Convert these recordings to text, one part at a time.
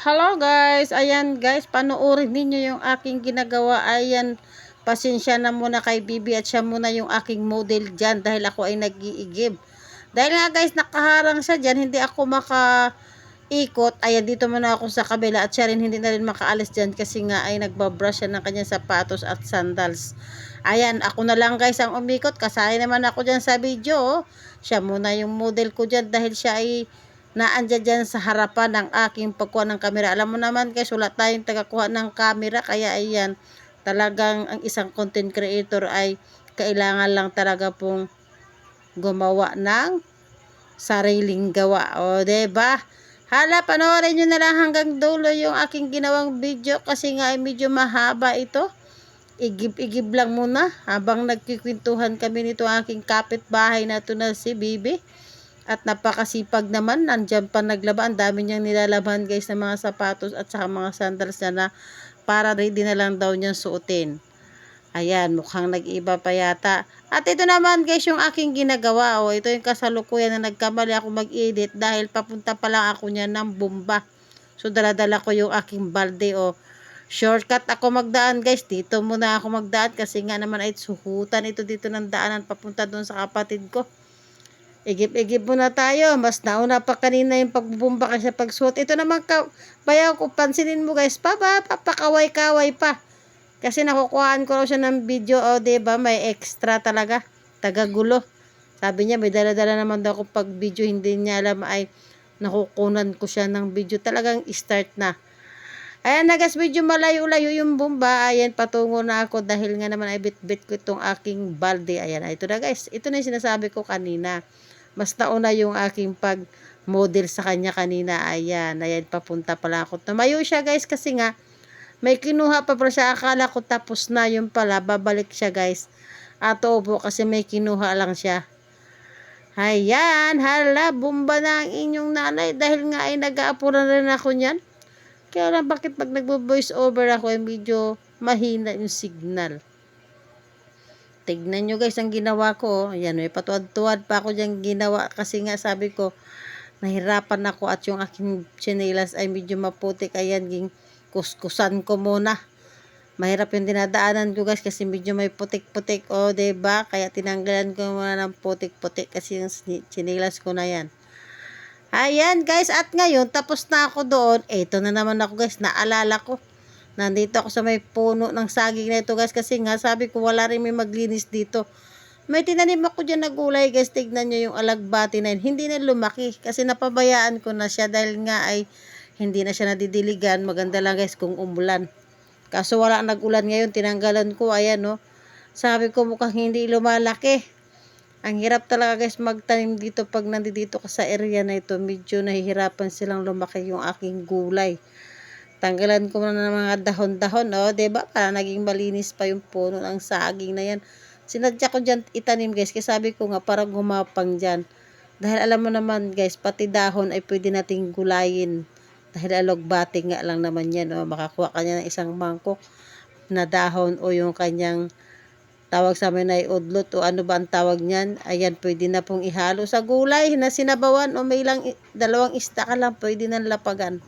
Hello guys, ayan guys, panoorin ninyo yung aking ginagawa. Ayan, pasensya na muna kay Bibi at siya muna yung aking model dyan dahil ako ay nag-iigib. Dahil nga guys, nakaharang siya dyan, hindi ako makaikot. Ayan, dito muna ako sa kabila at siya rin hindi na rin makaalis dyan kasi nga ay nagbabrush siya ng kanyang sapatos at sandals. Ayan, ako na lang guys ang umikot, kasali naman ako dyan sa video. Oh. Siya muna yung model ko dyan dahil siya ay naandyan dyan sa harapan ng aking pagkuha ng camera. Alam mo naman guys, wala tayong tagakuha ng camera. Kaya ayan, talagang ang isang content creator ay kailangan lang talaga pong gumawa ng sariling gawa. O, diba? Hala, panoorin nyo na lang hanggang dulo yung aking ginawang video kasi nga ay medyo mahaba ito. Igib-igib lang muna habang nagkikwentuhan kami nito aking kapitbahay na ito na si Bibi. At napakasipag naman, nandyan pa naglaba. Ang dami niyang nilalaban guys ng mga sapatos at saka mga sandals niya na para ready na lang daw niyang suotin. Ayan, mukhang nag-iba pa yata. At ito naman guys yung aking ginagawa. O, ito yung kasalukuyan na nagkamali ako mag-edit dahil papunta pa lang ako niya ng bomba. So daladala ko yung aking balde. O, shortcut ako magdaan guys. Dito muna ako magdaan kasi nga naman ay suhutan ito dito ng daanan papunta doon sa kapatid ko. Igip-igip muna tayo. Mas nauna pa kanina yung pagbubumba kasi pagsuot. Ito naman bayaw ko, pansinin mo guys, papakaway-kaway pa. Kasi nakukuhaan ko raw siya ng video. O, diba, may extra talaga. Tagagulo. Sabi niya, may dala-dala naman daw kung pag video, hindi niya alam ay nakukunan ko siya ng video. Talagang start na. Ayan na guys, medyo malayo-layo yung bomba. Ayan, patungo na ako dahil nga naman ay bit-bit ko itong aking balde. Ayan, ito na guys. Ito na yung sinasabi ko kanina. Mas nauna yung aking pag-model sa kanya kanina. Ayan, papunta pala ako. Tumayo siya guys kasi nga, may kinuha pa pala siya. Akala ko tapos na yung pala. Babalik siya guys. At opo kasi may kinuha lang siya. Ayan, hala, bomba na ang inyong nanay. Dahil nga ay nag-aapura rin ako niyan. Kaya lang bakit pag nagbo-voice over ako ay medyo mahina yung signal. Tignan nyo guys ang ginawa ko. Ayan, may patuwad-tuwad pa ako dyan ginawa. Kasi nga sabi ko, nahirapan ako at yung aking tsinelas ay medyo maputik. Ayan, kuskusan ko muna. Mahirap yung dinadaanan ko guys kasi medyo may putik-putik. O, diba? Kaya tinanggalan ko muna ng putik-putik kasi yung tsinelas ko na yan. Ayan guys, at ngayon, tapos na ako doon. Ito na naman ako guys, naalala ko. Nandito ako sa may puno ng saging na ito guys kasi nga sabi ko wala rin may maglinis dito. May tinanim ako dyan na gulay guys, tignan nyo yung alagbati na yun. Hindi na lumaki kasi napabayaan ko na siya dahil nga ay hindi na siya nadidiligan. Maganda lang guys kung umulan. Kaso wala nag-ulan ngayon, tinanggalan ko, ayan no. Sabi ko mukhang hindi lumalaki. Ang hirap talaga guys magtanim dito pag nandito ka sa area na ito. Medyo nahihirapan silang lumaki yung aking gulay. Tanggalan ko na ng mga dahon-dahon, oh, 'di ba? Para naging malinis pa yung puno ng saging na 'yan. Sinadya ko diyan itanim, guys, kasi sabi ko nga para gumapang diyan. Dahil alam mo naman, guys, pati dahon ay pwede nating gulayin. Dahil alogbati nga lang naman 'yan, oh. Makakuha ka niya ng isang mangkok na dahon o yung kanyang tawag sa amin ay udlot o ano ba ang tawag niyan. Ayan, pwede na pong ihalo sa gulay na sinabawan o may lang dalawang ista ka lang pwede nang lapagan.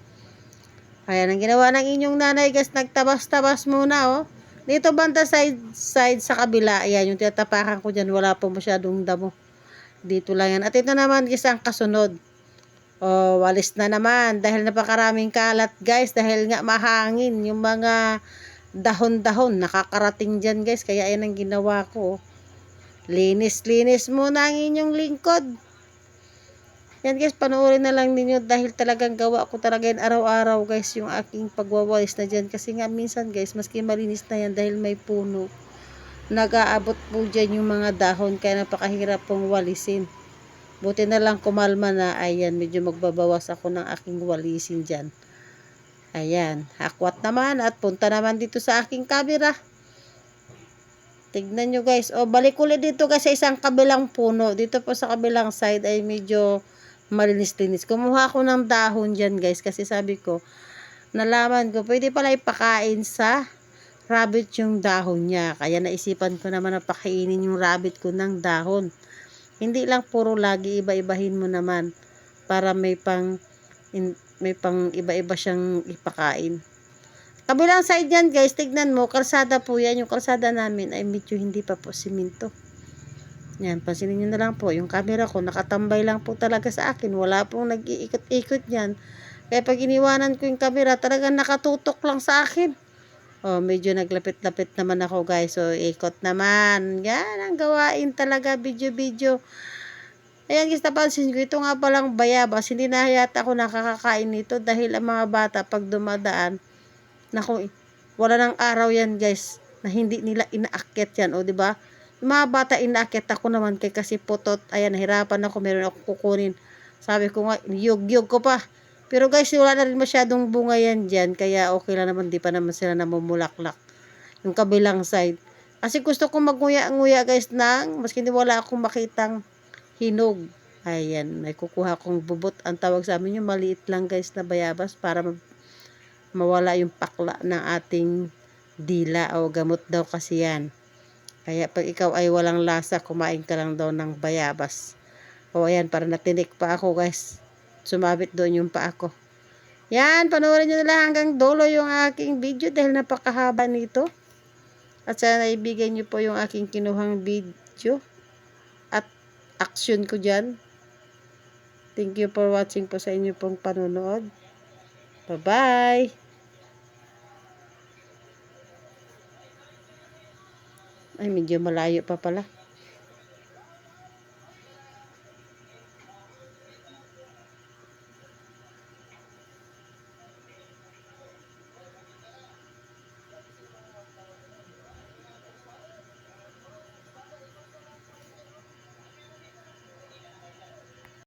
Ayan, ang ginawa ng inyong nanay guys, nagtabas-tabas muna, oh. Dito banda side sa kabila, ayan, yung tinatapakan ko dyan, wala po masyadong damo. Dito lang yan. At ito naman guys, ang kasunod. Oh, walis na naman, dahil napakaraming kalat guys, dahil nga mahangin, yung mga dahon-dahon, nakakarating dyan guys, kaya ayan ang ginawa ko. Linis-linis muna ang inyong lingkod. Yan guys, panoorin na lang ninyo dahil talagang gawa ko talaga yan araw-araw guys yung aking pagwawalis na dyan. Kasi nga minsan guys, maski malinis na yan dahil may puno, nag-aabot po dyan yung mga dahon kaya napakahirap pong walisin. Buti na lang kumalma na, ayan, medyo magbabawas ako ng aking walisin dyan. Ayan, akwat naman at punta naman dito sa aking camera. Tignan nyo guys, o balik ulit dito guys sa isang kabilang puno. Dito po sa kabilang side ay medyo malinis-linis. Kumuha ako ng dahon dyan guys kasi sabi ko, nalaman ko, pwede pala ipakain sa rabbit yung dahon niya. Kaya naisipan ko naman na pakainin yung rabbit ko ng dahon. Hindi lang puro lagi, iba-ibahin mo naman para may may pang iba-iba siyang ipakain. Kabilang side yan guys, tignan mo, kalsada po yan. Yung kalsada namin ay medyo hindi pa po simento. Yan, pansinin nyo na lang po, yung camera ko nakatambay lang po talaga sa akin. Wala pong nag-iikot-ikot yan. Kaya pag iniwanan ko yung camera, talagang nakatutok lang sa akin. Oh, medyo naglapit-lapit naman ako guys. So, ikot naman. Yan ang gawain talaga, video-video. Ayan guys, napansin ko, ito nga palang bayabas. Hindi na yata ako nakakakain nito dahil ang mga bata pag dumadaan, naku, wala nang araw yan guys na hindi nila inaakyat yan. O, diba? Yung mga bata inaakyat, ako naman kay kasi putot. Ayan, nahirapan ako. Meron ako kukunin. Sabi ko nga, yug-yug ko pa. Pero guys, wala na rin masyadong bunga yan dyan. Kaya okay lang naman. Di pa naman sila namumulaklak. Yung kabilang side. Kasi gusto ko magnguya-nguya guys ng, maski wala akong makitang hinog. Ayan, may kukuha kong bubot. Ang tawag sa amin yung maliit lang guys na bayabas para mawala yung pakla ng ating dila o gamot daw kasi yan. Kaya pag ikaw ay walang lasa, kumain ka lang daw ng bayabas. O ayan, para natinik pa ako guys. Sumabit doon yung pa ako. Yan, panoorin nyo na lang hanggang dulo yung aking video dahil napakahaba nito. At sana ibigay nyo po yung aking kinuhang video. At action ko dyan. Thank you for watching po sa inyo pong panonood. Bye-bye! Ay, medyo malayo pa pala.